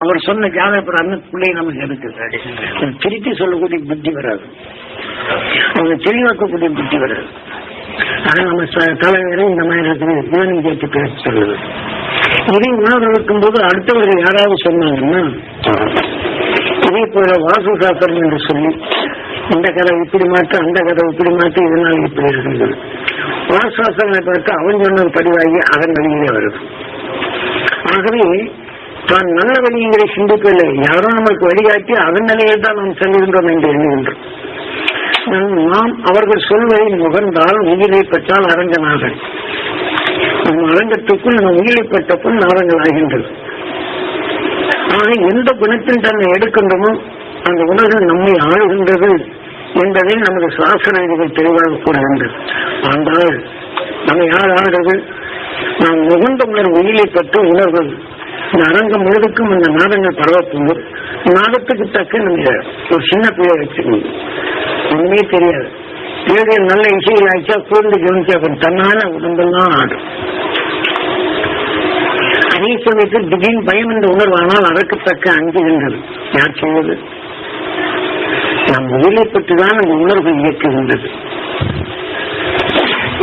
அவர் சொன்ன ஜாதக பிரகாரம் பிள்ளை நமக்கு இருக்கு. திருத்தி சொல்லக்கூடிய புத்தி வராது, அவங்க தெளிவாக்கக்கூடிய புத்தி வராது. ஆனா நம்ம தலைவரை இந்த மாதிரி இருக்குது இவனும் கேட்டு பேச சொல்லுது. இதை உணர்வு இருக்கும் போது அடுத்தவர்கள் யாராவது சொன்னாங்கன்னா இதே போல வாசு சாஸ்திரம் என்று சொல்லி இந்த கதை இப்படி மாற்று அந்த கதை இப்படி மாற்று இதனால் இப்படி இருக்கின்றது. வாசு சாஸ்திரங்களை பார்த்து அவன் சொன்னது பதிவாகி அதன் வழியிலே வருது. ஆகவே தான் நல்ல வழிகளை சிந்திக்கவில்லை, யாரோ நமக்கு வழிகாட்டி அதன் நிலையில் தான் நாம் செல்கின்றோம் என்று எண்ணுகின்றோம். நாம் அவர்கள் சொல்வதை முகர்ந்தால் உயிரை பெற்றால் அரங்கநாதன், நம் அரங்கத்துக்குள் நம் உயிரை பெற்றப்புள் நாரங்கள் ஆகின்றது. ஆக எந்த குணத்தில் தன்னை எடுக்கின்றமோ அந்த உணர்வு நம்மை ஆளுகின்றது என்பதை நமது சாஸ்திர விதிகள் தெளிவாக கூறுகின்றது. ஆனால் நம்மை யார் ஆளுறது? நாம் முகந்த உணர்வு உயிரை பெற்ற உணர்வு இந்த அரங்கம் முழுதுக்கும் அந்த நாதங்கள் பரவப்போது நாதத்துக்கு தக்க நம்ம ஒரு சின்ன பிள்ளை வச்சுக்கணும், ஒண்ணுமே தெரியாது. பிள்ளைகள் நல்ல இசையில் ஆயிடுச்சா கூர்ந்து கவனிச்சா தன்னால உடம்பெல்லாம் ஆடும். அதே சமயத்தில் திடீர்னு பயம் என்ற உணர்வானால் அதற்கு தக்க அஞ்சுகின்றது. யார் செய்வது? நம் உயிரை பற்றிதான் அந்த உணர்வு இயக்குகின்றது.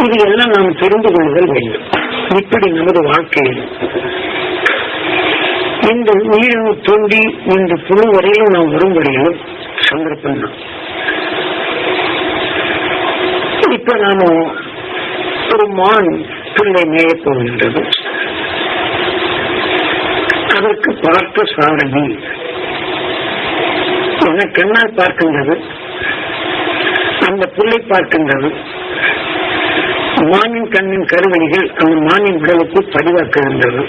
இது எல்லாம் நாம் தெரிந்து கொள்ளுதல் வேண்டும். இப்படி நமது வாழ்க்கையில் இந்த உயிரினு தோண்டி இந்த புழு வரையிலும் நாம் வரும் வரையிலும் சந்தர்ப்பம் தான். இப்ப நாம ஒரு மான் பிள்ளை மேய போகின்றது. அதற்கு பார்த்த சாரதி என கண்ணால் பார்க்கின்றது, அந்த புல்லை பார்க்கின்றது. மானின் கண்ணின் கருவழிகள் அந்த மானின் உடலுக்கு பதிவாக்குகின்றது.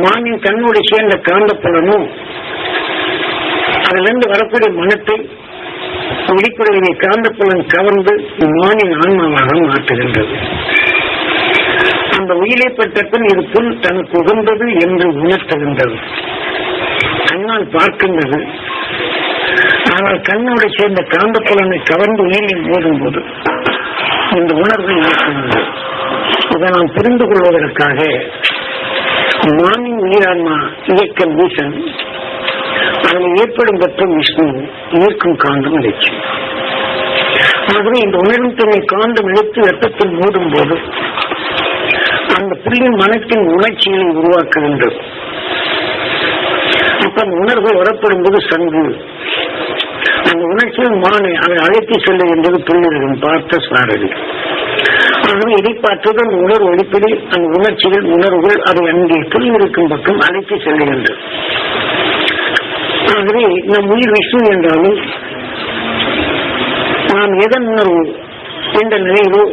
மானின் கண்ணோடு சேர்ந்த காந்த புலனும் அதிலிருந்து வரக்கூடிய மனத்தை வெளிப்படையை காந்த புலன் கவர்ந்து மானின் ஆன்மாவாக மாற்றுகின்றது. அந்த உயிரை பெற்றப்பின் இது புல் தனக்கு உகந்தது என்று உணர்த்துகின்றது. கண்ணால் பார்க்கின்றது, ஆனால் கண்ணோடு சேர்ந்த காந்த புலனை கவர்ந்து உயிரில் மோதும் போது இந்த உணர்வு இயக்குகிறது. இதை நாம் புரிந்து கொள்வதற்காக மானின் உயிரான்மா இயக்கம் வீசன், அதில் ஏற்படும் பற்றும் விஷ்ணு ஈர்க்கும் காந்தம் இழைச்சி. ஆகவே இந்த உணர்வு தன்னை காந்தம் இழுத்து வெப்பத்தில் மூடும் போது அந்த புள்ளின் மனத்தின் உணர்ச்சிகளை உருவாக்குகின்றது. அப்ப அந்த உணர்வு வரப்படும் போது சங்கு அந்த உணர்ச்சியில் மானை அதை அழைத்து செல்லுகின்றது புள்ளிகளின் பார்த்த சாரதி. ஆகவே இதை பார்த்தது அந்த உணர்வு அடிப்படை அந்த உணர்ச்சிகள் உணர்வுகள் அதை அங்கே புள்ளி இருக்கும் பக்கம் அழைத்து செல்லுகின்றது. ஆகவே நம் உயிர் விஷ்ணு என்றாலும் நாம் எதன் உணர்வு என்ற நிலையிலோ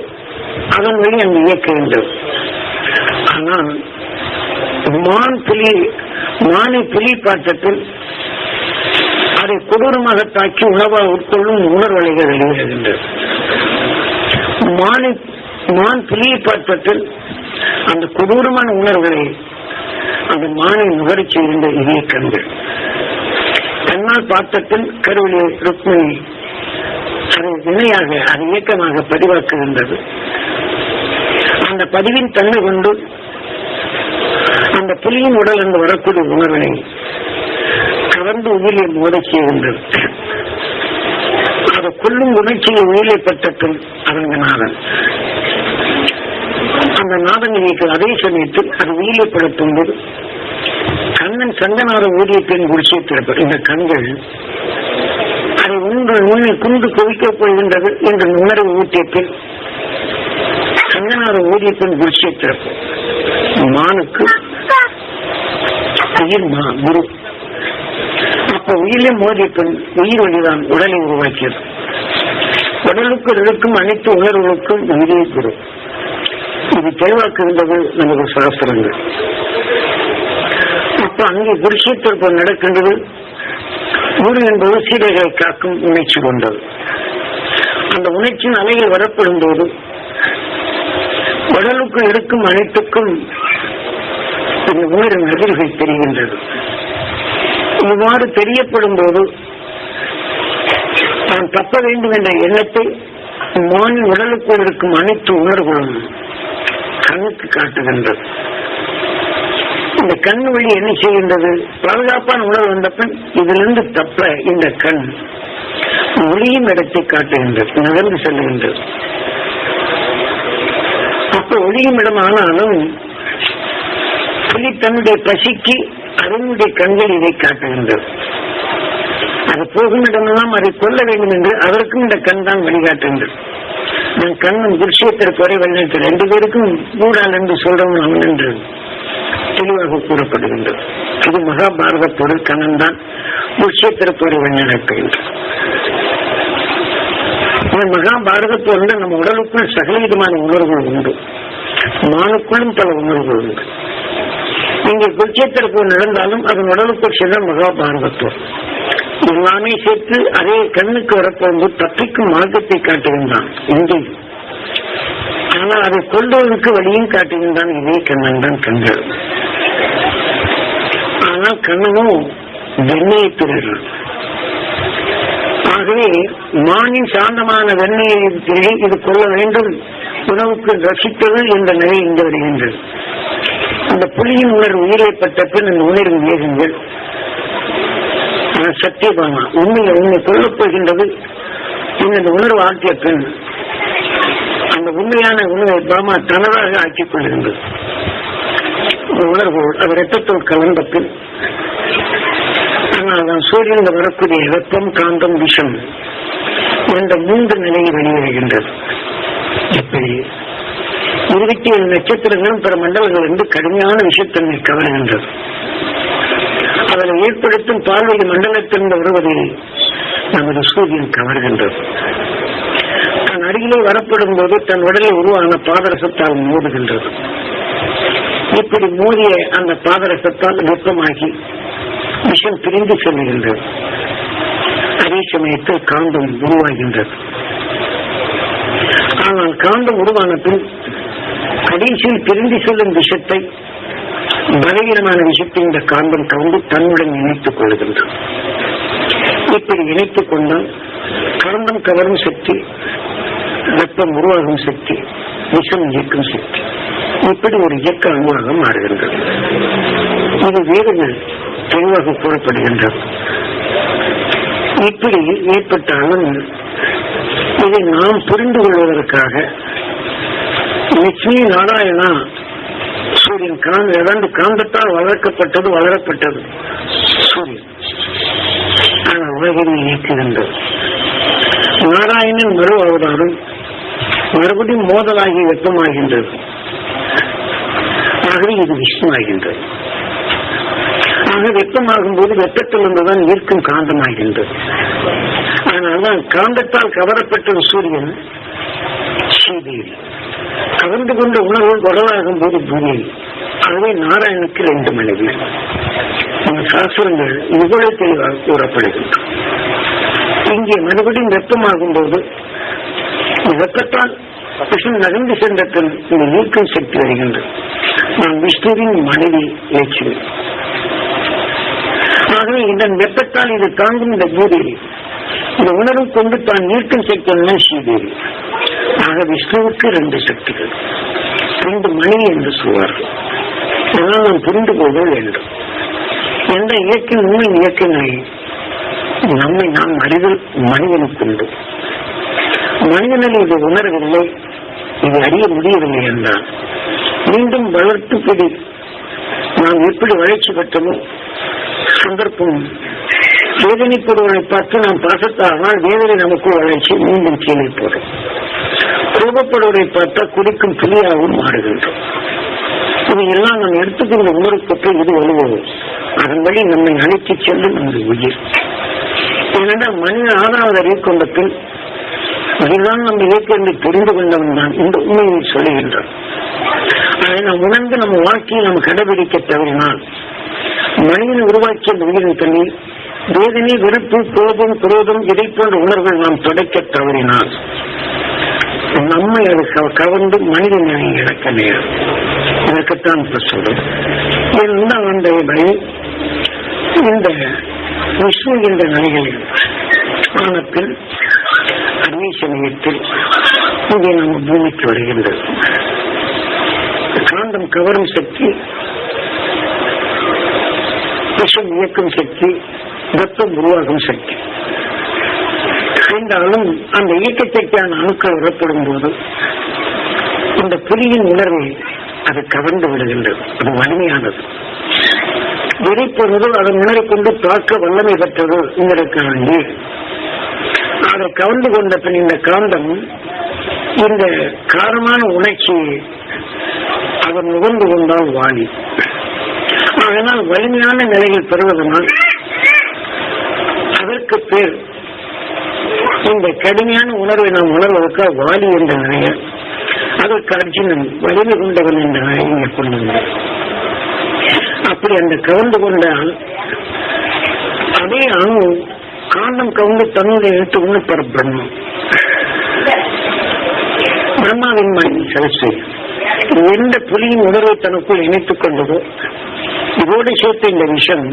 அதன் வழி அங்கு இயக்குகின்றது. ஆனால் மானை புலி பாட்டத்தில் அதை கொடூரமாக தாக்கி உணவாக உட்கொள்ளும் உணர்வலைகள் வெளியேறுகின்றது. மான் புலியை பாட்டத்தில் அந்த கொடூரமான உணர்வுகளை அந்த மானை நுகரச் செய்கின்ற இதே கண்கள். கண்ணால் பாட்டத்தில் கருவிலே ருக்மிணி அதை வினையாக அது இயக்கமாக பதிவாக்குகின்றது. அந்த பதிவின் தன்மை கொண்டு அந்த புலியின் உடல் என்று வரக்கூடிய உணர்வினை கவர்ந்து உயிரை மோதச் செய்கின்றது. அதை கொள்ளும் உணர்ச்சியை உயிரை பெற்றத்தில் அரங்கநாதன் அந்த நாதன் இயக்க அதே சமயத்தில் அது உயிரைப்படுத்தும் போது கண்ணன் சங்கநாத ஊதியத்தின் குடிசை திறப்பது. இந்த கண்கள் அதை உன்னை குண்டு குவிக்கப் போகின்றது என்ற உணர்வு ஊட்டியத்தில் சங்கநாத ஊதியத்தின் குடிசை திறப்பு. மானுக்கு உயிர் குரு. அப்ப உயிரை மோதியத்தின் உயிர் வழிதான் உடலை உருவாக்கியது. உடலுக்கு இருக்கும் அனைத்து உணர்வுகளுக்கும் உயிரே குரு. இது தெளிவாக்குகின்றது நமது சாஸ்திரங்கள். அப்ப அங்கே குருஷேத்திற்கு நடக்கின்றது. குரு என்பது சீடர்களை காக்கும் உணர்ச்சி கொண்டது. அந்த உணர்ச்சியின் அலைகள் வரப்படும் போது உடலுக்கு இருக்கும் அனைத்துக்கும் இந்த உயிரின் அதிர்வுகள் தெரிகின்றது. இவ்வாறு தெரியப்படும் போது தான் தப்ப வேண்டும் என்ற எண்ணத்தை மானின் உடலுக்குள் இருக்கும் அனைத்து உணர்வுகளும் கண்ணுக்கு காட்டுகின்றது. இந்த கண் வழி என்ன செய்கின்றது? பாதுகாப்பான உணர்வு வந்த பின் இதிலிருந்து தப்ப இந்த கண் ஒளியும் இடத்தை காட்டுகின்றது, நகர்ந்து செல்லுகின்றது. அப்ப ஒளியும் இடம் ஆனாலும் புலி தன்னுடைய பசிக்கு அதனுடைய கண்கள் இதை காட்டுகின்றது. அது போகும் இடமெல்லாம் அதை கொல்ல வேண்டும் என்று அதற்கும் இந்த கண் தான் வழிகாட்டுகின்றது. நான் கண்ணன் குருஷேத்திர வெள்ளத்தில் 2 பேருக்கும் கூடால் என்று சொல்றவன் அவன் என்று தெளிவாக கூறப்படுகின்றது. இது மகாபாரதத்தோடு கண்ணன் தான் குருஷேத்திர வெள்ளப்படுகின்றது. மகாபாரதத்தோடு நம்ம உடலுக்குள் சகலவிதமான உணர்வுகள் உண்டு, மானுக்குள்ளும் பல உணர்வுகள் உண்டு. இங்கே குருஷேத்திர போர் நடந்தாலும் அதன் உடலுக்குள் சென்ற மகாபாரதத்தோடு எல்லாமே சேர்த்து அதே கண்ணுக்கு வரப்போகும்போது தப்பிக்கும் மார்க்கத்தை காட்டுகின்றான் இங்கே. ஆனால் அதை கொள்வதற்கு வழியும் காட்டுகின்றான் இதே கண்ணன் தான் கண்கள். ஆனால் கண்ணனும் வெண்ணையை திருடுறான். ஆகவே மானின் சாந்தமான வெண்ணையை திருடி இது கொள்ள வேண்டும், உணவுக்கு ரசித்தது என்ற நிலை இங்கு வருகின்றது. அந்த புலியின் உணர்வு உயிரைப்பட்ட பின் அந்த உணர்வு வேகங்கள் சத்தியபாமா உண்மையை உண்மை கொள்ளப் போகின்றது. இந்த உணர்வு ஆக்கிய பின் அந்த உண்மையான உணவை பாமா தனதாக ஆக்கிக் கொள்கின்றது. உணர்வு அது ரத்தத்தோடு கலந்த பின் ஆனால் சூரியன் வரக்கூடிய வெப்பம், காந்தம், விஷம் என்ற 3 நிலையை வெளிவருகின்றது. இப்படி 27 நட்சத்திரங்களும் பிற மண்டலங்கள் என்று கடுமையான விஷயத்தன்மை கவருகின்றது. அதனை ஏற்படுத்தும் பால்வெளி மண்டலத்திலிருந்து வருவதை நமது சூரியன் கவர்கின்றது. தன் அருகிலே வரப்படும் போது தன் உடலில் உருவான பாதரசத்தால் மோதுகின்றது. இப்படி மோதிய அந்த பாதரசத்தால் வெப்பமாகி விஷம் பிரிந்து செல்லுகின்றது. அதே சமயத்தில் காந்தம் உருவாகின்றது. ஆனால் காந்தம் உருவான பின் கடைசியில் பிரிந்து செல்லும் விஷத்தை, பலவீனமான விஷயத்தை இந்த காந்தம் கலந்து தன்னுடன் இணைத்துக் கொள்கின்றது. இப்படி இணைத்துக் கொண்டால் காந்தம் கவரும் சக்தி, வெப்பம் உருவாகும் சக்தி, விஷம் இயக்கும் சக்தி, இப்படி ஒரு இயக்க அணுவாக மாறுகின்றது. இது வேறுகள் தெளிவாக கூறப்படுகின்றது. இப்படி ஏற்பட்டாலும் இதை நாம் புரிந்து கொள்வதற்காக லட்சுமி நாராயணா சூரியன் காந்தத்தால் வளர்க்கப்பட்டது, வளரப்பட்டது சூரியன். ஆனால் உலகினை இயக்குகின்றது. நாராயணன் மறு அவதாரம் மறுபடியும் மோதலாகி வெப்பமாகின்றது. ஆகவே இது விஷ்ணு ஆகின்றது. ஆக வெப்பமாகும் போது வெப்பத்தில் இருந்துதான் ஈர்க்கும் காந்தமாகின்றது. அதனால்தான் காந்தத்தால் கவரப்பட்ட சூரியன் ஸ்ரீதேவி, கவர்ந்து கொண்ட உணர்வு உடலாகும் போது பூமி. ஆகவே நாராயணுக்கு 2 மனைவி. சாஸ்திரங்கள் இவ்வளவு தெளிவாக கூறப்படுகின்றன. இங்கே மறுபடியும் வெப்பமாகும் போது வெப்பத்தால் விஷம் நகர்ந்து சென்ற இந்த நீக்கும் சக்தி வருகின்றது. நான் விஷ்ணுவின் மனைவி லட்சுமி. ஆகவே இந்த வெப்பத்தால் இது தாங்கும் இந்த பூதேவி, இந்த உணர்வு கொண்டு தான் நீக்கும் சக்தி ஸ்ரீதேவி. ஆக விஷ்ணுவுக்கு 2 சக்திகள், 2 மனைவி என்று சொல்வார்கள். இதனால் நாம் புரிந்து கொள்ள வேண்டும். எந்த இயக்கின் உண்மை இயக்கங்களை நம்மை நாம் அறிதல் மனிதனுக்கு உண்டு. மனிதனில் இது உணரவில்லை, இது அறிய முடியவில்லை என்றால் மீண்டும் வளர்த்து பிடி. நாம் எப்படி வளர்ச்சி பெற்றமோ சந்தர்ப்பம் வேதனைப்படுவதை பார்த்து நாம் பாசத்தானால் வேதனை நமக்கு வளர்ச்சி மீண்டும் கீழே போடும். கோபப்படுவதை பார்த்தா குடிக்கும் புலியாகவும் மாறுகின்றோம். இது எல்லாம் நாம் எடுத்துக்கொண்ட உணர்வுக்கு இது வலுவது. அதன் வழி நம்மை அழைத்து செல்லும் நம்முடைய உயிர். ஏனென்றால் மனித 6வது அறிவு கொண்ட பின் அதுதான் நம்ம இயக்கத்தை புரிந்து கொண்டவன் தான் இந்த உண்மையை சொல்லுகின்றான். அதை நாம் உணர்ந்து நம்ம வாழ்க்கையை நாம் கடைபிடிக்க தவறினால் மனிதனை உருவாக்கிய அந்த உயிரின் தண்ணி வேதனை, வெறுப்பு, கோபம், குரோதம் இதை போன்ற உணர்வுகள் நாம் தொடக்க தவறினால் நம்மை அது கவர்ந்து மனித நிலை இழக்க நேரம். இதற்குத்தான் சொல்றேன். அந்த இந்த விஷ்ணு என்ற நிலைகளில் ஆனத்தில் அதே சமயத்தில் இங்கே நம்ம பூமிக்கு வருகின்றது. காந்தம் கவரும் சக்தி விஷம் இயக்கும் சக்தி, வெப்பம் உருவாகும் சக்தி. என்றாலும் அந்த இயக்க சக்தியான அணுக்கள் விடப்படும் போது இந்த புலியின் உணர்வை அது கவர்ந்து விடுகின்றது. அது வலிமையானது, விரைப்பொழுது அதன் உணரை கொண்டு தாக்க வல்லமை பெற்றது. இதற்காண்டி அதை கவர்ந்து கொண்ட பின் இந்த காந்தம் இந்த காரமான உணர்ச்சியை அவர் நுகர்ந்து கொண்டால் வாலி. அதனால் வலிமையான நிலையில் பெறுவதனால் அதற்கு பேர் இந்த கடுமையான உணர்வை நாம் உணர்வதற்கு வாலி என்ற நிலையை, அதற்கு அர்ஜுனன் வலிமை கொண்டவன் என்ற நிலையை கொண்டார். அப்படி அந்த கவர்ந்து கொண்டால் அதே அணு காந்தம் கவர்ந்து தன்னுடைய எடுத்து கொண்டு பரப்பிடணும். பிரம்மாவின் மனைவி சரஸ்வதி எந்த புலியின் உணர்வை தனக்குள் இணைத்துக் கொண்டதோ இதோடு சேர்த்த இந்த விஷம்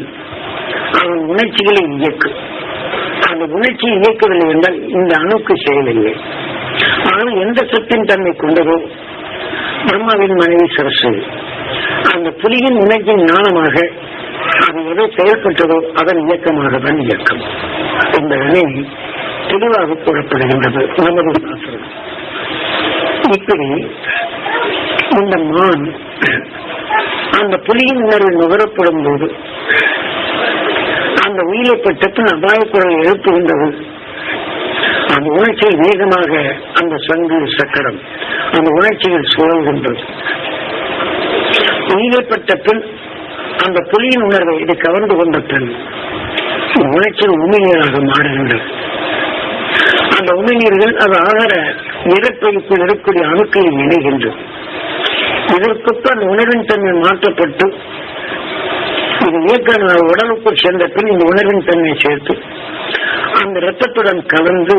அவன் உணர்ச்சிகளை இயக்கும். அந்த உணர்ச்சியை இயக்கவில்லை என்றால் இந்த அணுக்கு செயலில்லை. ஆனால் எந்த சத்தின் தன்மை கொண்டதோ பிரம்மாவின் மனைவி சரஸ்வதி அந்த புலியின் உணர்ச்சியின் ஞானமாக அது எதை செயல்பட்டதோ அதன் இயக்கமாக தான் இயக்கம் என்பதனை தெளிவாக கூறப்படுகின்றது நமது சாஸ்திரம். இப்படி இந்த மான் அந்த புலியின் உணர்வு நுகரப்படும் போது அந்த உயிரை பெற்ற அபாய குரல் எழுப்புகின்றது. அந்த உணர்ச்சியில் வேகமாக அந்த சங்கு சக்கரம் அந்த உணர்ச்சியில் சுழல்கின்றது. உயிரை பெற்ற பின் அந்த புலியின் உணர்வை இது கவர்ந்து கொண்ட பின் உணர்ச்சியில் உமிழ்நீராக மாறுகின்றது. அந்த உமிழ்நீர்கள் அது ஆகிற இறப்பைக்குள் இருக்கக்கூடிய அணுக்களில் இணைகின்றது. இதற்கு அந்த உணர்வின் தன்மை மாற்றப்பட்டு இது இயக்க உடலுக்குள் சென்ற பின் இந்த உணர்வின் தன்மை சேர்த்து அந்த இரத்தத்துடன் கலந்து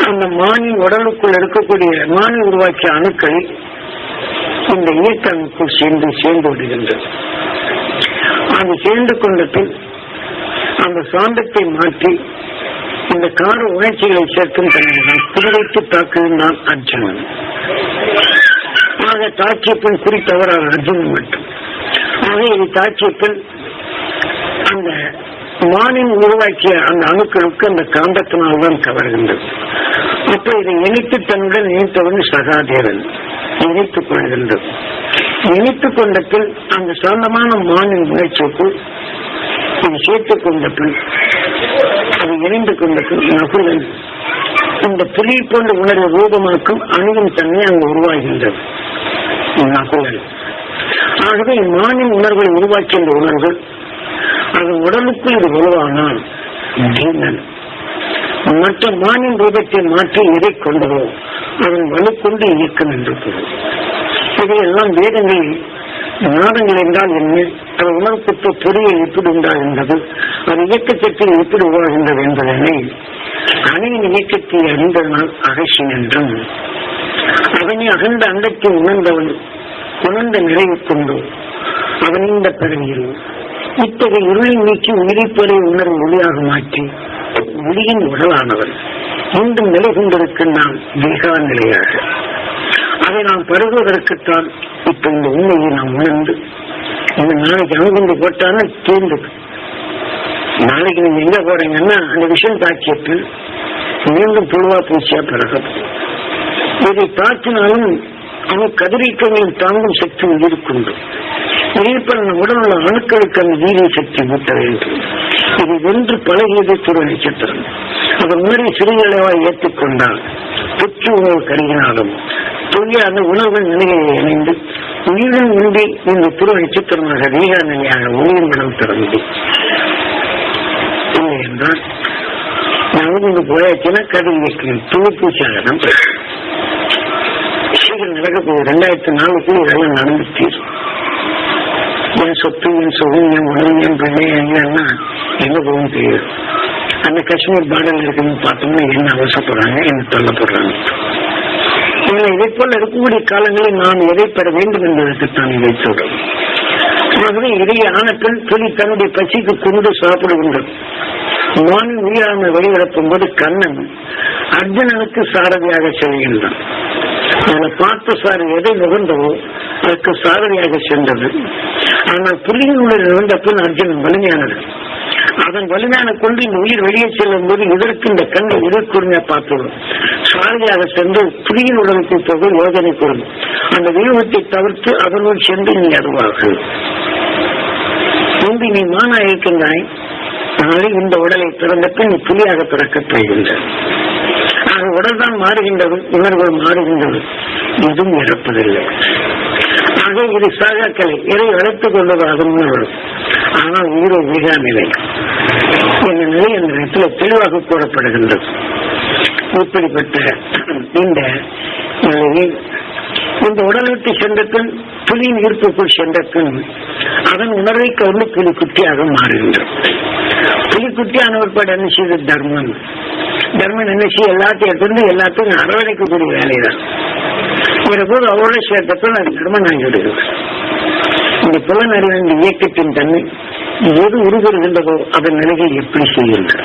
அந்த மானின் உடலுக்குள் இருக்கக்கூடிய மானி உருவாக்கிய அணுக்களை இந்த இயக்க அணுக்குள் சேர்ந்து விடுகின்றது. அது சேர்ந்து கொண்ட பின் அந்த சாந்தத்தை மாற்றி இந்த கார உணர்ச்சிகளை சேர்க்கும் தன்மை குதிரைத்து தாக்குகின்றான் அர்ஜுனன். ஆக தாக்கிய பின் குறித்தவரால் அர்ஜுனன் மட்டும். ஆக இது தாக்கிய பின் அந்த மானின் உருவாக்கிய அந்த அணுக்களுக்கு அந்த காந்தத்தினால்தான் கவர்கின்றது. அப்ப இதை இணைத்து தன்னுடன் இணைத்தவன் சகாதேவன் இணைத்துக் கொள்கின்றது. இணைத்துக் கொண்ட பின் அந்த சாந்தமான மானின் முயற்சிக்குள் இது சேர்த்துக் கொண்ட பின் அது இணைந்து கொண்ட பின் நகுலன் இந்த புலி போன்ற உணர்வு ரூபமாக்கும் அணுவின் தன்மை அங்கு உருவாகின்றது நகுலன். ஆகவே மானின் உணர்வை உருவாக்கின்ற உணர்வுகள் அதன் உடலுக்குள் இது உருவானால் மற்ற மானின் ரூபத்தை மாற்றி எதை கொண்டதோ அதன் வலுக்கொண்டு இயக்கம் என்று பொருள். இதையெல்லாம் வேதங்களில் நாதங்கள் என்றால் என்ன, அது உணர்வுக்கு பொறியில் எப்படி உண்டாகின்றது, அது இயக்கத்தில் எப்படி உருவாகின்றது என்பதனை அணையின் இயக்கத்தை அறிந்தனால் அகசின் என்றும் அதனை அகண்ட அண்டத்தை உணர்ந்த நிறைவு கொண்டு அவன் இந்த பிறவியில் இத்தகைய இருளை நீக்கி உயிரிப்பதை உணர்வு ஒளியாக மாற்றி ஒளியின் உடலானவன் மீண்டும் நிலை கொண்டிருக்கின்றான் வேகா நிலையாக. அதை நாம் பருகுவதற்குத்தான் இப்ப இந்த உண்மையை நாம் உணர்ந்து இந்த நாளைக்கு அணுகுண்டு போட்டாலும் தீர்ந்து நாளைக்கு நீங்க எங்க போறீங்கன்னா அந்த விஷயம் தாக்கியத்தில் மீண்டும் புழுவா பூச்சியா பிறகும். இதை தாக்கினாலும் அவன் கதிரியக்கங்களில் தாங்கும் சக்தி உயிருக்குண்டு. இதேபோல் நம்ம உடல் உள்ள அணுக்களுக்கு அந்த வீரிய சக்தி ஊட்ட வேண்டும். இது வென்று பழகியது துரு நட்சத்திரம். அதன் உணர்வை சிறுகளவாய் ஏற்றுக்கொண்டால் புற்று உணவு கருகினாலும் தொழில் அந்த உணவுகள் நிலையை இணைந்து உயிரின் உண்டி இந்த துரு நட்சத்திரமாக வீகா நிலையாக ஒளியின் மனம் திறந்து இல்லை என்றால் நான் போயாச்சுன்னா கதிரியக்கங்கள் துணிப்பூச்சியாக தான் சீக்கிரம் நடக்க போகுது. 2004 இதெல்லாம் நடந்துச்சு. என் சொத்து என் சுகம் என் உணவு என் பிள்ளை என்னன்னா எங்க போகும் தெரியும். அந்த காஷ்மீர் பார்டர்ல இருக்குன்னு பார்த்தோம்னா என்ன அவசரப்படுறாங்க, என்ன தள்ளப்படுறாங்க. இதை போல இருக்கக்கூடிய காலங்களில் நாம் எதை பெற வேண்டும் என்பதற்குத்தான் இதை சொல்றோம். ஆகவே இடையே ஆன பெண் துளி தன்னுடைய பசிக்கு கொண்டு சாப்பிடுகின்றது. மானின் உயிரான வெளியிடப்பும் போது கண்ணன் அர்ஜுனனுக்கு சாரதியாக செல்கின்றான். அதில் பார்த்த சார் எதை நுகர்ந்தவோ அதற்கு சாரதியாக சென்றது. ஆனால் புலியினுடைய இருந்தப்ப அர்ஜுனன் வலிமையானது. அதன் வலிமையான கொண்டு இந்த உயிர் வெளியே செல்லும் போது இதற்கு இந்த கண்ணை எதிர்கூர்மையா பார்த்துவிடும். சாரதியாக சென்று புலியின் உடலுக்கு போக யோஜனை கூறும். அந்த வியூகத்தை தவிர்த்து அதனுள் சென்று நீ அறிவார்கள். முன்பு நீ மானா இருக்கின்றாய், நாளை இந்த உடலை பிறந்தப்ப நீ புலியாக பிறக்கப் போகின்ற. ஆக உடல் தான் மாறுகின்றது, உணர்வுகள் மாறுகின்றது, எதுவும் இறப்பதில்லை. ஆக இது சாகாக்கலை, இதை வளர்த்துக் கொள்வதாக உணர்வு. ஆனால் உயிரை மிகா நிலை என்ற நிலை அந்த இடத்துல தெளிவாக கூறப்படுகின்றது. இப்படிப்பட்ட இந்த நிலையை இந்த உடல் விட்டு சென்ற பின் புலியின் ஈர்ப்புக்குள் சென்ற பின் அதன் உணர்வை கவர்ந்து புலிக்குட்டியாக மாறுகின்றது. புலிக்குட்டியான ஒருபாடு என்ன செய்த தர்மன் என்ன செய்ய எல்லாத்தையும் எடுத்து எல்லாத்தையும் அரவணைக்கக்கூடிய வேலைதான். இவரை போது அவரோட சேர்த்தப்ப அது தர்மன் ஆகிவிடுகிறது. இந்த புலனறிவின் இயக்கத்தின் தன்மை எது உருவருகின்றதோ அதன் நிலையை எப்படி செய்கின்றது.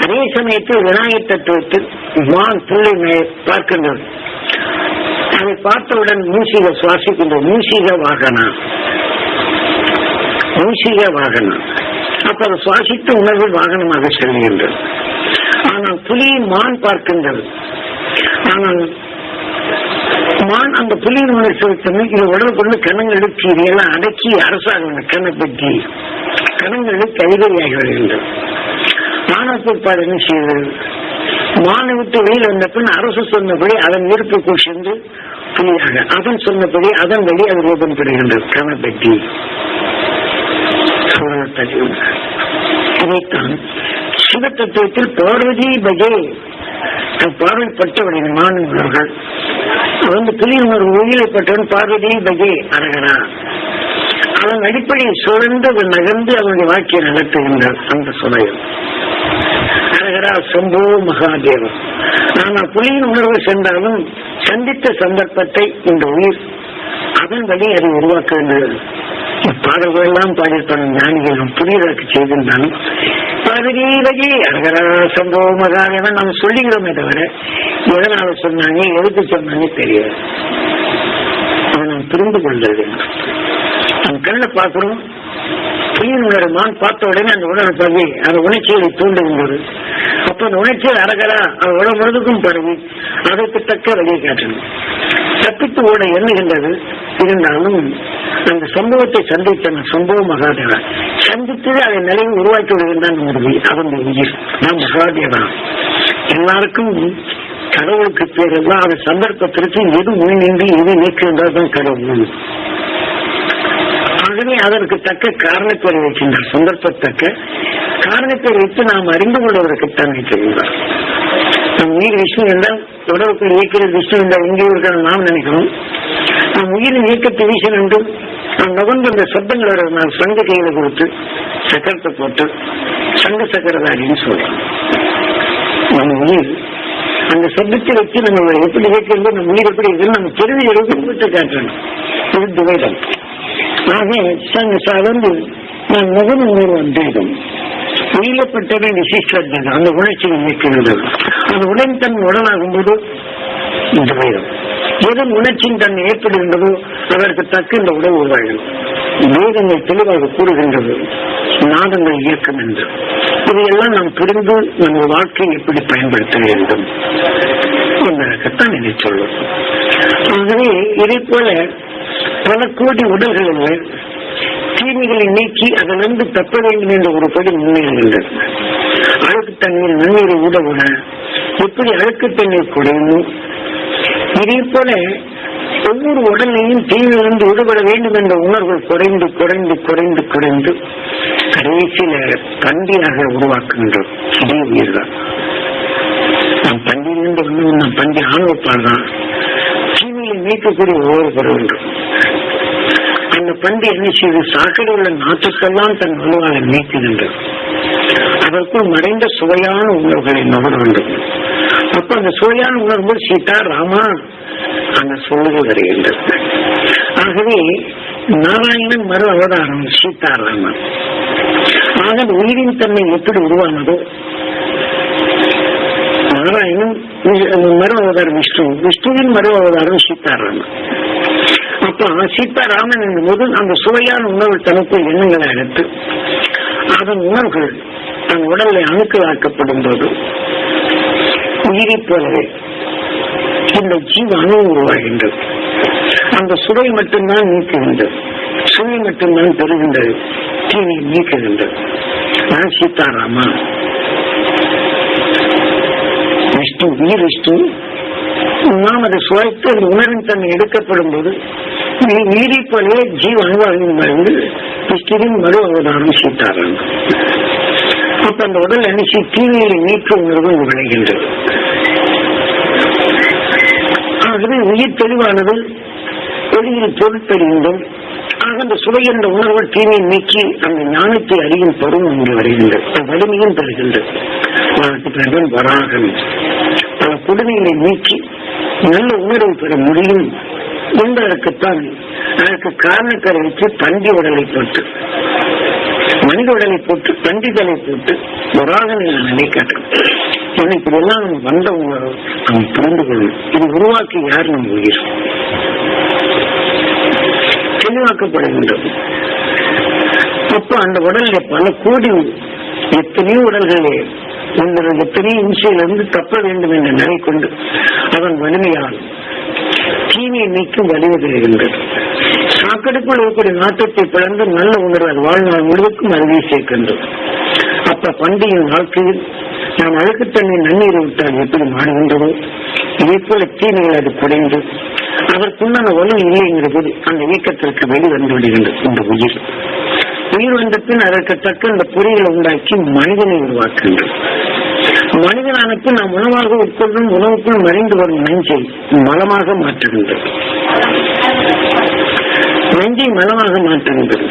அதே சமயத்தில் விநாயகர் தத்துவத்தில் மான் பிள்ளை பார்க்கின்றது. அதை பார்த்தவுடன் மூசிக சுவாசிக்கின்றது. மூசிக வாகனம் அப்ப அதை சுவாசித்த உணர்வு வாகனமாக செல்கின்றது. ஆனால் புலியை மான் பார்க்கின்றது. ஆனால் மான் அந்த புலியின் உணர்ச்சி இது உடல் கொண்டு கணங்கள் எடுத்து இதையெல்லாம் அடக்கி அரசாங்க கண்ணை பற்றி கணங்களுக்கு அதிகாரியாகி வருகின்றது. மானப்பாடு என்ன செய்வது? மானை விட்டு வெளியில் வந்த பின் அரசு சொன்னபடி அதன் ஈர்ப்புக்குள் சென்று புலியாக அதன் சொன்னபடி அதன் வழி அது ரூபம் பெறுகின்றது. கணை பற்றி இதைத்தான் சிவ தத்துவத்தில் பார்வதி பஜே பார்வைப்பட்டவர்கள் மாணவர்கள் வந்து புலியின் ஒரு உயிரைப்பட்டவன் பார்வதி பஜே அரகரா அதன் அடிப்படையில் சுழந்து அவன் நகர்ந்து அவனுடைய வாழ்க்கையை நடத்துகின்றார். அந்த சுமையம் அரகரா சம்போ மகாதேவன். ஆனால் புலியின் உணர்வு சென்றாலும் சந்தித்த சந்தர்ப்பத்தை இந்த உயிர் அதன் வழி அதை உருவாக்குகின்றது. பாடல்கள் எல்லாம் பாடியிருப்பான ஞானிகளும் புதியதற்கு செய்திருந்தாலும் பார்வதி அரகரா சம்போ மகாதேவன் நாம் சொல்லுகிறோமே தவிர எதனால சொன்னாங்க எதுக்கு சொன்னாங்க தெரியாது. அதை நாம் புரிந்து கொள்வது. நம்ம கண்ணை பார்க்கிறோம், புலியின் உணர்வு மான் பார்த்த உடனே அந்த உணர்வு பரவி அந்த உணர்ச்சிகளை தூண்டுகின்றது. அப்ப அந்த உணர்ச்சியில் அரகரா அது உடல் முழுதுக்கும் பரவி அதற்கு தக்க வழியை காட்டணும். தப்பித்து ஓட எண்ணுகின்றது. இருந்தாலும் அந்த சம்பவத்தை சந்தித்த சம்பவ மகாதேவா சந்தித்தது அதை நிலையை உருவாக்கி விடுகின்றான். அவனுடைய உயிர் நான் மகாதேவா. எல்லாருக்கும் கடவுளுக்கு பேர் எல்லாம் அந்த சந்தர்ப்பத்திற்கு எது உள்நின்று எது நீக்குகின்றதான் கடவுள். ஆகவே அதற்கு தக்க காரணப்பேர் வைக்கின்றார். சந்தர்ப்பத்தக்க காரணப்பேர் வைத்து நாம் அறிந்து கொள்வதற்குத்தான் வைக்கின்றார். நம் உயிர் விஷ்ணு என்றால் உடலுக்குள் இயக்கிறது விஷ்ணு என்றால் எங்கே இருக்கிற நாம் நினைக்கிறோம். நம் உயிரின் இயக்கத்தை வீசன் என்றும் நாம் நகர்ந்து அந்த சப்தங்களை நான் சங்க கையில கொடுத்து சக்கரத்தை போட்டு சங்க சக்கரதாரின்னு சொல்றோம். நம்ம உயிர் அந்த சப்தத்தை வச்சு நம்ம எப்படி இயக்கிறது, நம்ம உயிர் எப்படி இருக்குன்னு நம்ம தெரிவி எடுத்து காட்டணும். இது துவைதம். ஆக வந்து நான் முகன் உணர்வு அந்தேதம் உயிரப்பட்டவை விசிஷ்டம் அந்த உணர்ச்சிகள் இயக்குகிறது. அந்த உடன் தன் உடனாகும் போது துவைதம் எதுவும் உணர்ச்சியின் தன்மை ஏற்படுகின்றதோ அதற்கு தக்க இந்த உடல் உருவாகும். வேதங்கள் தெளிவாக கூறுகின்றது நாதங்கள் இயக்கம் என்று. இதையெல்லாம் நாம் புரிந்து நம்ம வாழ்க்கையை எப்படி பயன்படுத்த வேண்டும் என்பதற்குத்தான் இதை சொல்லும். ஆகவே இதை போல பல கோடி உடல்களில் தீமைகளை நீக்கி அதிலிருந்து தப்ப வேண்டும் என்ற ஒரு படி முன்னேறுகின்றது. அழுக்கு தண்ணீர் நன்னீரை உதவுட எப்படி அழுக்கு தண்ணீர் குறையும், இதே போல ஒவ்வொரு உடலையும் தீவிலிருந்து விடுபட வேண்டும் என்ற உணர்வு குறைந்து குறைந்து குறைந்து குறைந்து கடைசியில பண்டியாக உருவாக்குகின்றோம். இதே உயிர் தான் நம் பண்டியிலிருந்து நம் பண்டி ஆணவப்பால் தான் தீமையை நீக்கக்கூடிய ஒவ்வொரு பெறுகின்றோம். அந்த பண்டி என்ன செய்து சாக்கடை உள்ள நாட்டுக்கெல்லாம் தன் வலுவாக நீக்குகின்றது. அதற்குள் மறைந்த சுவையான உணர்வுகளை நுகர வேண்டும். அப்ப அந்த சுவையான உணர்வு சீதா ராமா அந்த சொல்லுகள் வருகின்றது. ஆகவே நாராயணன் மறு அவதாரம் சீதாராமன். ஆக உயிரின் தன்மை எப்படி உருவானதோ நாராயணன் மறு அவதாரம் விஷ்ணு, விஷ்ணுவின் மறு அவதாரம் சீதாராமன். அப்ப சீதாராமன் என்பது அந்த சுவையான உணவு தனக்கு எண்ணங்களை எடுத்து அதன் உணர்வுகள் தன் உடலை அணுக்களாக்கப்படும் போது உயிரை போலவே இந்த ஜீவ அணு உருவாகின்றது. அந்த சுவை மட்டும்தான் நீக்குகின்றது, சுவை மட்டும்தான் பெறுகின்றது, தீனை நீக்குகின்றது. நான் சீதாராமா விஷ்ணு, உயிர் விஷ்ணு. நாம் அதை சுவைத்து அந்த உணர்வின் தன்னை எடுக்கப்படும் போது உயிரை போலவே ஜீவ அணுவாகும் மருந்து விஷ்ணுவின் மறு அவதாரம் சீதாராமன். அப்ப அந்த உடல் அணிச்சி தீமையை நீக்க உணர்வு விளைகின்றது. ஆகவே உயிர் தெளிவானது வெளியில் பொருட்பெறுகின்றது. ஆக அந்த சுவை என்ற உணர்வு தீமையை நீக்கி அந்த ஞானத்தை அறியும் பருவம் இங்கு வருகின்றது, வலிமையும் பெறுகின்றது. வராகம் பல கொடுமைகளை நீக்கி நல்ல உணர்வை பெற முடியும் என்பதற்குத்தான் அதற்கு காரணக்கரை வச்சு பண்டி உடலை போட்டு மனித உடலை போட்டு பண்டிதலை போட்டு வராகனை நிலை காட்டுறோம். இப்படி எல்லாம் நம்ம வந்த உணர்வு நம்ம புரிந்து கொள்ளும். இது உருவாக்கி யார் நம்ம உயிர் தெளிவாக்கப்படுகின்றது. அப்ப அந்த உடல்ல பல கோடி எத்தனையோ உடல்களே எத்தனையோ இம்சையிலிருந்து தப்ப வேண்டும் என்ற நிலை கொண்டு அதன் வலிமையால் தீமையை நீக்கும் வலிமை பெறுகின்றது. சாக்கடைக்குள் இருக்கக்கூடிய நாட்டத்தை பிளந்து நல்ல உணர்வு அது வாழ்நாள் முழுவதுக்கும் அருகே சேர்க்கின்றது. அப்ப பண்டிகை வாழ்க்கையில் நாம் அழுக்குத்தண்ணி நன்னீரை விட்டால் எப்படி மாறுகின்றதோ இதே போல தீமைகள் அது குறைந்து அதற்குண்டான வலு இல்லைங்கிற போது அந்த இயக்கத்திற்கு வெளிவந்து விடுகின்றது. இந்த உயிர் வந்த பின் அதற்கு தக்க இந்த பொறிகளை உண்டாக்கி மனிதனை உருவாக்குகின்றது. மனிதனான பின் நாம் உணவாக உட்கொள்ளும் உணவுக்குள் மறைந்து வரும் நஞ்சை மலமாக மாற்றுகின்றது. நஞ்சை மலமாக மாற்றுகின்றது.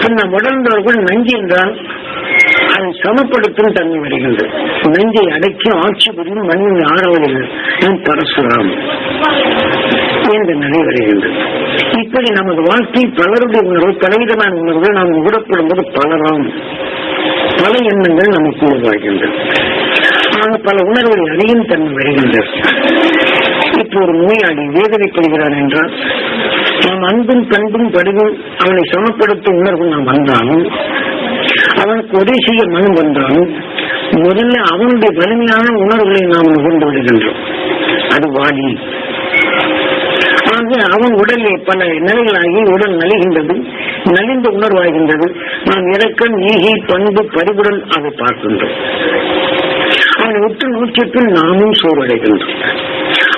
பின் நாம் உடல்ந்தவர்கள் நஞ்சு என்றால் அதை சமப்படுத்தும் தன்மை வருகின்றது. நஞ்சை அடக்கி ஆட்சி புரியும் மண்ணின் ஆடவர்கள் பரசுராம் என்ற நிலை வருகின்றது. இப்படி நமது வாழ்க்கை பலருடைய உணர்வு பலவிதமான உணர்வுகள் நாம் உடப்படும் போது பலராம் பல எண்ணங்கள் நமக்கு உருவாகின்றது. ஆக பல உணர்வுகள் அறியும் தன்மை வருகின்றது. இப்போ ஒரு நோயாளி வேதனைப்படுகிறான் என்றால் நாம் அன்பும் பண்பும் படுவும் அவனை சமப்படுத்தும் உணர்வு நாம் வந்தாலும் அவனுக்கு உதவி செய்ய மனம் வந்தாலும் முதல்ல அவனுடைய வலிமையான உணர்வுகளை நாம் நுகர்ந்து விடுகின்றோம். அது வாடி. ஆக அவன் உடலே பல நிலைகளாகி உடல் நலிகின்றது, நலிந்த உணர்வாகின்றது. நாம் இறக்கம் ஈகை பண்பு பறிவுடன் அதை பார்க்கின்றோம். அவனை உற்று நோக்கியத்தில் நாமும் சோர்வடைகின்றோம்.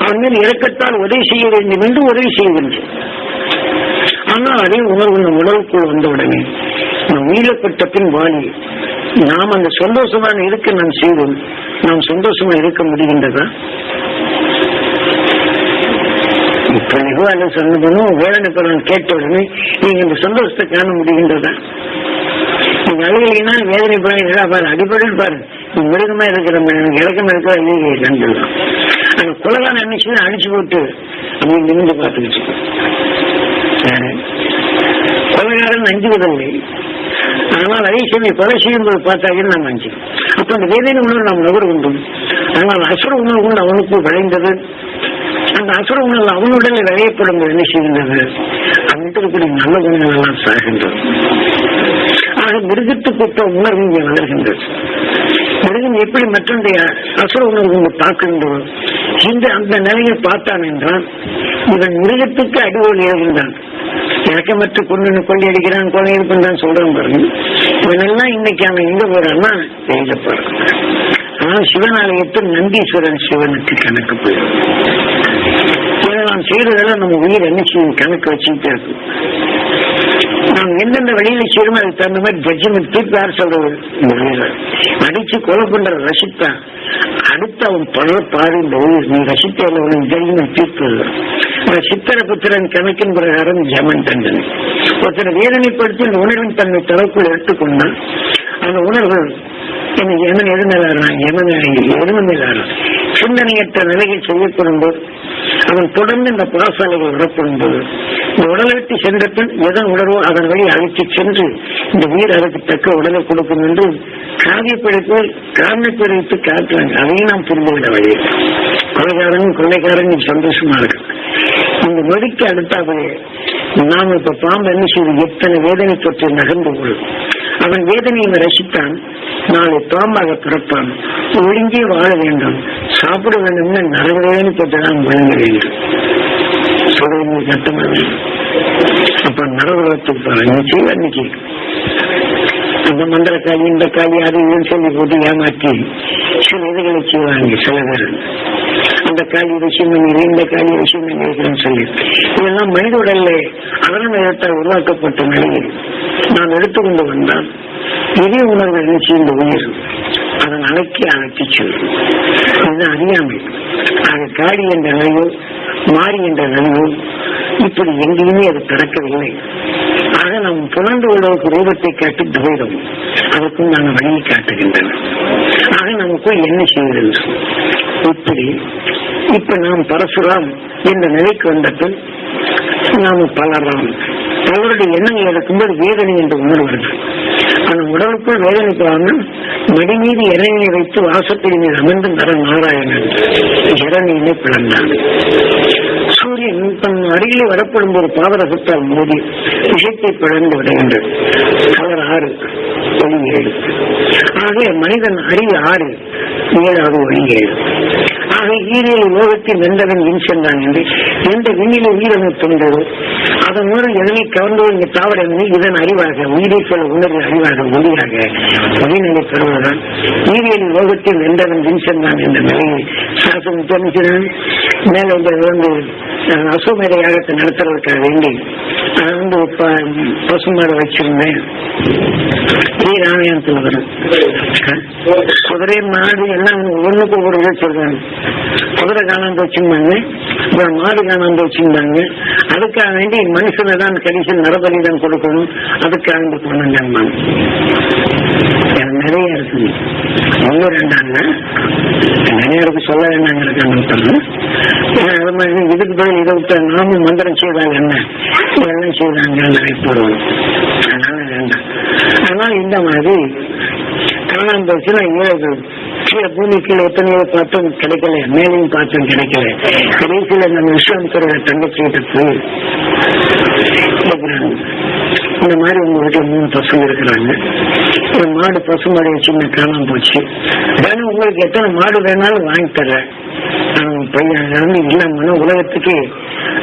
அவன் மேல் இறக்கத்தால் உதவி செய்ய வேண்டும் என்று உதவி செய்கின்றோம். ஆனால் அதே உணர்வு நம் உடலுக்குள் வந்தவுடனே நாம் மீளப்பட்ட பின் வாடி நாம் அந்த சந்தோஷமான இருக்க நாம் செய்வோம். நாம் சந்தோஷமா இருக்க முடிகின்றதா? இப்ப நிகழ்வு சொன்னதும் வேதனை பலன் கேட்ட உடனே நீங்க இந்த சந்தோஷத்தை காண முடிகின்றதா? நீங்க அழுகலைனால் வேதனை பலன் பாரு, அடிப்படை பாரு, மிருகமா இருக்கிற இறக்கம் இருக்கிற இல்லையே கண்டுதான். அந்த குலகான நினைச்சு அடிச்சு போட்டு அப்படி நிமிந்து பார்த்துக்கிச்சு. கொலைகாரன் அஞ்சுவதில்லை, ஆனால் அதே சமயம் கொலை செய்யும்போது பார்த்தாங்க நாம் அஞ்சு. அப்ப அந்த வேதனை உணர்வு நாம் நுகர்கின்றோம். ஆனால் அசுர உணர்வு கொண்டு அவனுக்கு விளைந்தது. அந்த அசுர உணர்வு அவனுடன் விளையப்படும் என்ன செய்கின்றது? அவனுக்கு இருக்கக்கூடிய நல்ல குணங்கள் எல்லாம் சாகின்றது. ஆக மிருகத்துக்கு உணர்வு இங்கே வளர்கின்றது. மிருகம் எப்படி மற்றொன்றைய அசுர உணர்வு இங்கு பார்க்கின்றோம். இந்த அந்த நிலையை பார்த்தான் என்றால் இவன் மிருகத்துக்கு அடிவோல் ஏறுகின்றான். இறக்கமற்ற கொண்டு கொள்ளையடிக்கிறான், கொலை பண்றான் சொல்றான் பாருங்க. இவனெல்லாம் இன்னைக்கு அவன் எங்க போறான்னா வெளியில போறான். ஆனால் சிவனாலயத்தில் நந்தீஸ்வரன் சிவனுக்கு கணக்கு போயிடும். நாம் செய்யறதெல்லாம் நம்ம உயிர் என்ன செய்யும் கணக்கு வச்சுக்கிட்டே இருக்கும். நாம் எந்தெந்த வழியில செய்யணுமோ அதுக்கு தகுந்த மாதிரி ஜட்ஜ்மெண்ட் தீர்ப்பு யார் சொல்றது? அடிச்சு கொலை பண்ற ரசித்தான் அடுத்து அவன் பல பாடு இந்த உயிர் நீ ரசித்த ஜட்ஜ்மெண்ட் தீர்ப்பு. சித்திர புத்திரன் கணக்கின் பிரகாரம் ஜமன் தண்டனை. ஒருத்தரை வேதனைப்படுத்தி அந்த உணர்வின் தன்மை தலைக்குள் எடுத்துக்கொண்டால் அந்த உணர்வு எனக்கு எமன் எது மேலாடுறான், எமன் மேலாடுறான். சிந்தனையற்ற நிலையில் செய்யப்படும் போது அவன் தொடர்ந்து இந்த புறசாலைகள் விடப்படும் போது இந்த உடலை விட்டு சென்ற பின் எதன் உணர்வோ அதன் வழி அழைத்து சென்று இந்த உயிர் அதற்கு தக்க உடலை கொடுக்கும் என்று காவிய படைப்பு காரணத்தை வைத்து காட்டுறாங்க. அதையும் நாம் புரிந்துவிட வழி. கொலைக்காரன் கொள்ளைக்காரன் சந்தோஷமா இருக்கு. இந்த நொடிக்கு அடுத்தாவே நாம் இப்ப பாம்பு என்ன செய்வது, எத்தனை வேதனை தொற்று நகர்ந்து கொள்ளும். அவன் வேதனையை ரசித்தான், நாளை பாம்பாக பிறப்பான். ஒழுங்கே வாழ வேண்டும், சாப்பிட வேண்டும்னு நரவேன்னு போட்டுதான் வழங்க வேண்டும். சொல்ல சட்டமாக அப்ப நரவத்துக்கு அன்னைக்கு அந்த மந்திர காலி இந்த காலி அது இதுன்னு சொல்லி போட்டு ஏமாற்றி சில இதுகளை செய்வாங்க. சில பேர் அந்த காலி விஷயம் இந்த காலி விஷயம் இருக்கிறேன்னு சொல்லி இதெல்லாம் மனித உடல்ல அதனால் உருவாக்கப்பட்ட நிலையில் நாம் எடுத்துக்கொண்டு வந்தால் இதே உணர்வு நினைச்சு இந்த உயிர் அதன் அழைக்கி செல்லும். இதுதான் அறியாமை. ஆக காடி என்ற நிலையோ மாறி என்ற நிலையோ இப்படி எங்கேயுமே அது கிடக்கவில்லை. ஆக நாம் புலந்து உள்ளவருக்கு ரூபத்தை காட்டி துவைதம் அதுக்கும் நாங்கள் வழியை காட்டுகின்றன. ஆக நமக்கு என்ன செய்கிறது இப்படி இப்ப நாம் பரசுராம் என்ற நிலைக்கு வந்தபின் நாம பலருடைய எண்ணங்கள் எடுக்கும்போது வேதனை என்று உணர்வது. அந்த உடலுக்குள் வேதனைக்காமல் மடி மீது இறைவனை வைத்து வாசத்தின் மீது அமர்ந்து நர நாராயணன் இறைவனை பிளந்தான். சூரியன் தன் அருகிலே வரப்படும் ஒரு பாதரசத்தால் மோதி விஷத்தை பிளந்து விடுகின்றது. அவர் 6 ஒளி 7. ஆக மனிதன் அறிவு 6 7வது ஒளி 7. ஆக ஈரேழு லோகத்தில் வென்றவன் வின் சென்றான் என்று எந்த விண்ணிலே உயிரமை தோன்றதோ அதன் மூலம் எதனை கவர்ந்தோ இந்த தாவரம் இதன் அறிவாக உயிரை சொல்ல உணர்வு அறிவாக ஒளியாக ஒளிநிலை பெறுவதுதான் ஈரேழு லோகத்தில் வென்றவன் வின் சென்றான் என்ற நிலையை சாசனம் தெரிவிக்கிறான். மேல வந்து அசுமேத யாகத்தை நடத்துறதுக்காக வேண்டி பசுமாடு வச்சிருந்தேன். ஸ்ரீராமாயணத்தில் வரும் குதிரை மாடு எல்லாம் ஒண்ணுக்கு ஒவ்வொரு இதை சொல்றாங்க. குதிரை காணாந்து வச்சிருந்தாங்க, மாடு காணாந்து வச்சிருந்தாங்க. அதுக்காக வேண்டி மனுஷனை தான் கடைசியில் நரபலி தான் கொடுக்கணும், அதுக்காக கொண்டாங்க. நிறைய இருக்கு, ஒண்ணு ரெண்டாங்க நிறைய இருக்கு, சொல்ல வேண்டாங்க. அது மாதிரி இதுக்கு பதில் இதை விட்ட நாமும் மந்திரம் செய்தாங்க என்ன இதெல்லாம் செய்தாங்க நிறைய போடுவாங்க. அதனால வேண்டாம். ஆனால் இந்த மாதிரி காணாம போச்சுன்னா கீழே பூமிக்குள்ள எத்தனையோ பார்த்தோம் கிடைக்கல, மேலையும் பார்த்தோம் கிடைக்கல. கடைசியில நம்ம விஸ்வாமித்திர தங்கச்சிக்கிட்ட போய் இந்த மாதிரி உங்க வீட்டுல 3 பசங்க இருக்கிறாங்க, ஒரு மாடு பசுமாடு சின்ன காணாம போச்சு, வேணும் உங்களுக்கு எத்தனை மாடு வேணாலும் வாங்கி தர்றேன். பையன் இல்லாம உலகத்துக்கு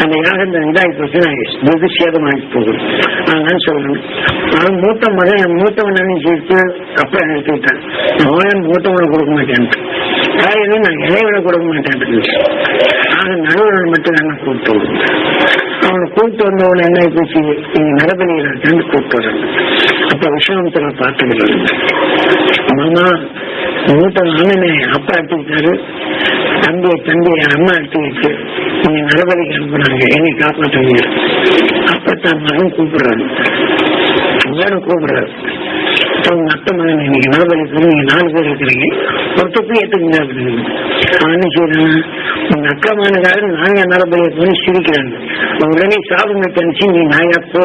அந்த யாகம் இதாகி போச்சுன்னா வெகு சேதமாகி போகும். நான் சொல்லணும், நான் மூத்தவன் நினைச்சு அப்ப எடுத்துக்கிட்டேன். நான் மூத்தவனை கொடுக்க மாட்டேன், காலையில நான் இலையோட கொடுக்க மாட்டேன். ஆக நடுவர்கள் மட்டும் என்ன கூப்பிட்டு அவனை கூப்பிட்டு வந்தவன என்ன போச்சு, நீங்க நரபலியில கூப்பிட்டு வரேன். அப்ப விஸ்வாமித்திர பார்த்துக்கிறாங்க, மாமா மூத்தவன் அண்ணனே அப்பா எடுத்துக்கிட்டாரு, தம்பியை அம்மா எடுத்துக்கிட்டு நீங்க நரபலிக்கு அனுப்புறாங்க, என்னை காப்பாற்றுவீங்க. அப்பத்தான் மகன் கூப்பிடுறாங்க, கூப்பிடுறாரு. உங்க அத்தை மகன் இன்னைக்கு நரபலி நீங்க 4 பேர் இருக்கிறீங்க, ஒருத்தப்பி ஏற்றுக்குங்க அப்படின்னு. அவன் என்ன செய்யறாங்க, உங்க அக்கா மகனுக்காக நாங்க நரபலியை போய் சிரிக்கிறாங்க. உடனே சாபங்க தனிச்சு நீ நாயா போ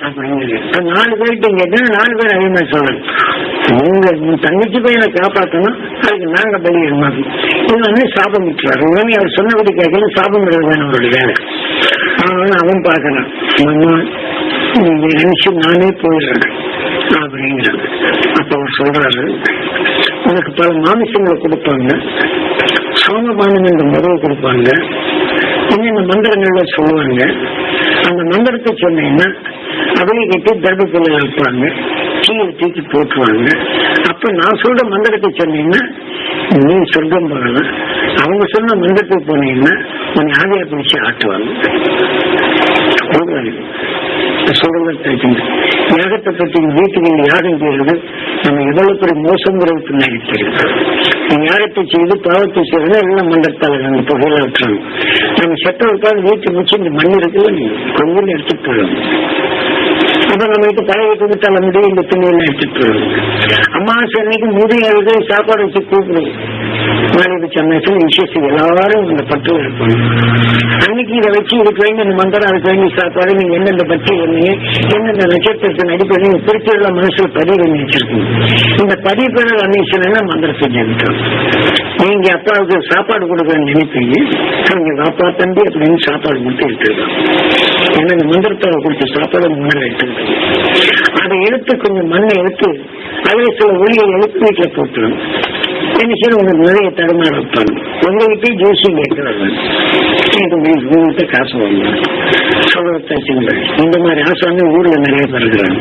அப்படிங்கிறது. 4 பேர்கிட்ட கேட்டா 4 பேர் அதிகமா சொல்லணும், உங்க தங்கச்சி பையனை காப்பாற்றணும், அதுக்கு நாங்க பலி எடுமாது. இது வந்து சாபம் விட்டுறாரு. உடனே அவர் சொன்னபடி கேட்கணும், சாபம் விடுறதுதான் அவருடைய வேலை. அதனால அவன் பார்க்கறான், நீங்க நினைச்சு நானே போயிடுறேன் அப்படிங்கிறாங்க. அப்ப அவர் சொல்றாரு, உனக்கு பல மாமிசங்களை கொடுப்பாங்க, சோமபானம் என்ற முறையை கொடுப்பாங்க, இந்த மந்திரங்கள்ல சொல்லுவாங்க. அந்த மந்திரத்தை சொன்னீங்கன்னா அவளை கட்டி தர்பத்துல வைப்பாங்க, கீழே தூக்கி போட்டுருவாங்க. அப்ப நான் சொல்ற மந்திரத்தை சொன்னீங்கன்னா நீ சொர்க்கம் போகலாம், அவங்க சொன்ன மந்திரத்துக்கு போனீங்கன்னா உன்னை ஆவியா பிடிச்சு ஆட்டுவாங்க. யாகத்தை பற்றி வீட்டுக்கு யாகம் செய்யறது நம்ம எவ்வளவு பெரிய மோசங்கிறது பின்னாடி தெரியும். யாகத்தை செய்து பாவத்தை செய்யறது எல்லாம் மண்டத்தால நம்ம புகையில விட்டுறாங்க. நம்ம செத்தவருக்காக வீட்டு முடிச்சு இந்த மண் இருக்குல்ல கொஞ்சம் எடுத்துட்டு போயிடும். அப்ப நம்ம வீட்டு பழைய வீட்டுக்கு தலை முடியும் இந்த துணியெல்லாம் எடுத்துட்டு போயிடும். அமாவாசை அன்னைக்கு முதியவர்கள் சாப்பாடு வச்சு கூப்பிடுவோம், மாநில சன்னியாசம் விசேஷம் எல்லாரும் இந்த பற்று இருக்கணும். அன்னைக்கு இதை வச்சு இதுக்கு வேண்டிய இந்த மந்திரம், அதுக்கு வேண்டிய சாப்பாடு, நீங்க எந்தெந்த பற்றி என்னையே எந்தெந்த நட்சத்திரத்தின் அடிப்படையில் குறிப்பிட்ட மனசுல பதிவு பண்ணி வச்சிருக்கணும். இந்த பதிவு பண்ண அன்னைக்கு மந்திரத்தை ஜெயிக்கணும். நீங்க அப்பாவுக்கு சாப்பாடு கொடுக்கணும்னு நினைப்பீங்க, நீங்க அப்பா தம்பி அப்படின்னு சாப்பாடு கொடுத்து எடுத்துருக்கோம். ஏன்னா இந்த மந்திரத்தை கொடுத்த சாப்பாடு முன்னாடி எடுத்துருக்கோம். அதை எடுத்து கொஞ்சம் மண்ணை எடுத்து அதில் சில ஒளியை எடுத்து வீட்டில் போட்டுடும். என்ன செய்ய உங்களுக்கு நிறைய தடுமாற வைப்பாங்க. உங்ககிட்ட ஜூசிங் கேட்கிறாங்க, உங்ககிட்ட காசு வாங்க சொல்ல இந்த மாதிரி ஆசாங்க ஊர்ல நிறைய பேர் இருக்கிறாங்க.